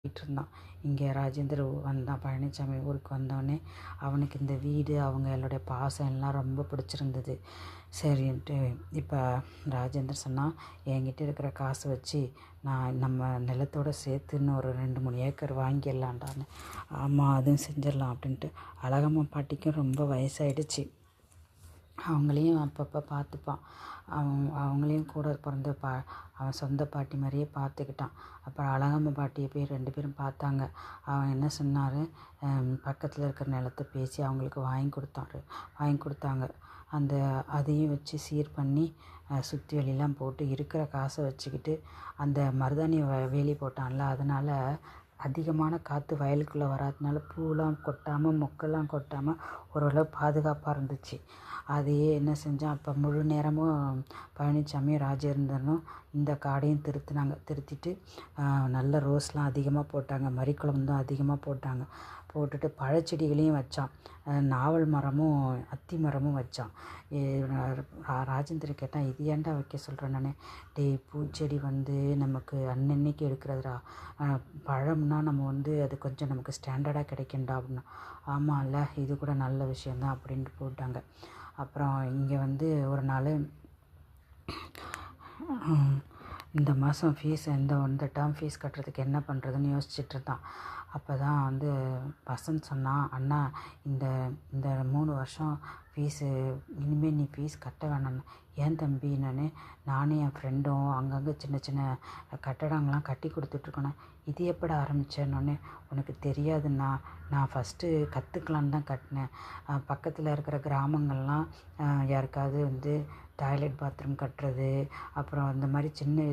இருந்தான். இங்கே ராஜேந்திர வந்தான், பழனிசாமி ஊருக்கு வந்தோடனே அவனுக்கு இந்த வீடு அவங்களுடைய பாசம் எல்லாம் ரொம்ப பிடிச்சிருந்தது. சரின்ட்டு இப்போ ராஜேந்திர சொன்னால், என்கிட்ட இருக்கிற காசை வச்சு நான் நம்ம நிலத்தோடு சேர்த்து இன்னும் ஒரு 2-3 ஏக்கர் வாங்கிடலான்டான்னு. ஆமாம், அதுவும் செஞ்சிடலாம் அப்படின்ட்டு. அழகம்மா பாட்டிக்கும் ரொம்ப வயசாயிடுச்சு. அவங்களையும் அப்பப்போ பார்த்துப்பான். அவங்களையும் கூட பிறந்த அவன் சொந்த பாட்டி மாதிரியே பார்த்துக்கிட்டான். அப்புறம் அழகம்மா பாட்டியை போய் 2 பேரும் பார்த்தாங்க. அவன் என்ன சொன்னார், பக்கத்தில் இருக்கிற நிலத்தை பேசி அவங்களுக்கு வாங்கி கொடுத்தாங்க. அதையும் வச்சு சீர் பண்ணி சுற்றி வெளியெல்லாம் போட்டு இருக்கிற காசை வச்சுக்கிட்டு அந்த மருதாணி வேலி போட்டான்ல, அதனால் அதிகமான காற்று வயலுக்குள்ளே வராதனால பூலாம் கொட்டாமல் மொக்கெல்லாம் கொட்டாமல் ஓரளவு பாதுகாப்பாக இருந்துச்சு. அதையே என்ன செஞ்சான், அப்போ முழு நேரமும் பழனிசாமியும் ராஜேந்திரனும் இந்த காடையும் திருத்திட்டு நல்ல ரோஸ்லாம் அதிகமாக போட்டாங்க, மரிக்குழம்பும் அதிகமாக போட்டுட்டு பழச்செடிகளையும் வச்சான். நாவல் மரமும் அத்தி மரமும் வச்சான். ராஜேந்திரன் கேட்டான், இது ஏன்டா வைக்க சொல்கிறேன் நான்? டேய், பூச்செடி நமக்கு அன்னன்னைக்கு எடுக்கிறதுடா, பழம்னா நம்ம அது கொஞ்சம் நமக்கு ஸ்டாண்டர்டாக கிடைக்கும்டா அப்படின்னா. ஆமாம்ல, இது கூட நல்ல விஷயந்தான் அப்படின்ட்டு போட்டாங்க. அப்புறம் இங்கே ஒரு நாள் இந்த மாதம் ஃபீஸ் இந்த டேர்ம் ஃபீஸ் கட்டுறதுக்கு என்ன பண்ணுறதுன்னு யோசிச்சுட்டு இருந்தான். அப்போ தான் வசந்த் சொன்னான், அண்ணா இந்த இந்த 3 வருஷம் ஃபீஸு இனிமேல் நீ ஃபீஸ் கட்ட வேணான்னு. ஏன் தம்பி? நானும் என் ஃப்ரெண்டும் அங்கங்கே சின்ன சின்ன கட்டடங்கள்லாம் கட்டி கொடுத்துட்ருக்கோண்ணே. இது எப்படி ஆரம்பித்தேன்னொன்னே, உனக்கு தெரியாதுண்ணா, நான் ஃபஸ்ட்டு கற்றுக்கலான்னு தான் கட்டினேன். பக்கத்தில் இருக்கிற கிராமங்கள்லாம் யாருக்காவது டாய்லெட் பாத்ரூம் கட்டுறது, அப்புறம் அந்த மாதிரி சின்ன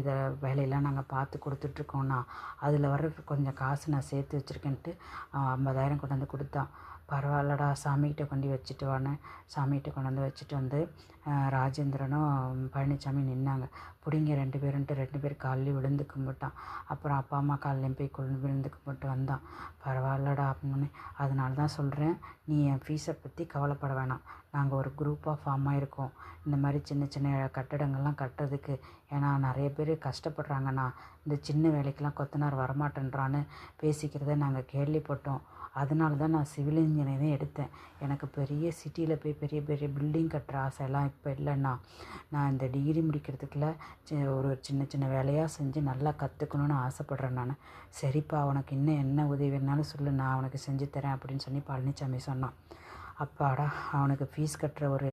வேலையெல்லாம் நாங்கள் பார்த்து கொடுத்துட்ருக்கோண்ணா. அதில் வர கொஞ்சம் காசு நான் சேர்த்து வச்சுருக்கேன்ட்டு 50,000 கொண்டாந்து கொடுத்தான். பரவாயில்லடா, சாமிகிட்ட கொண்டு வச்சுட்டு வான்னு சாமிகிட்ட கொண்டாந்து வச்சுட்டு ராஜேந்திரனும் பழனிசாமி நின்னாங்க. பிடிங்க 2 பேருன்ட்டு 2 பேர் காலையும் விழுந்து கும்பிட்டான். அப்புறம் அப்பா அம்மா காலையும் போய் விழுந்து கும்பிட்டு வந்தான். பரவாயில்லடா அப்படின்னு. அதனால தான் சொல்கிறேன், நீ என் ஃபீஸை பற்றி கவலைப்பட வேணாம். நாங்கள் ஒரு குரூப்பாக ஃபார்ம் ஆகிருக்கோம் இந்த மாதிரி சின்ன சின்ன கட்டடங்கள்லாம் கட்டுறதுக்கு. ஏன்னா நிறைய பேர் கஷ்டப்படுறாங்கண்ணா, இந்த சின்ன வேலைக்கெல்லாம் கொத்தனார் வரமாட்டேன்றான்னு பேசிக்கிறத நாங்கள் கேள்விப்பட்டோம். அதனால தான் நான் சிவில் இன்ஜினியரிங் எடுத்தேன். எனக்கு பெரிய சிட்டியில் போய் பெரிய பெரிய பில்டிங் கட்டுற ஆசையெல்லாம் இப்போ இல்லைண்ணா. நான் இந்த டிகிரி முடிக்கிறதுக்குள்ள ஒரு சின்ன சின்ன வேலையாக செஞ்சு நல்லா கற்றுக்கணுன்னு ஆசைப்பட்றேன் நான். சரிப்பா, உனக்கு இன்னும் என்ன உதவி வேணாலும் சொல்லு, நான் உனக்கு செஞ்சு தரேன் அப்படின்னு சொல்லி பழனிசாமி சொன்னான். அப்பாடா, அவனுக்கு ஃபீஸ் கட்டுற ஒரு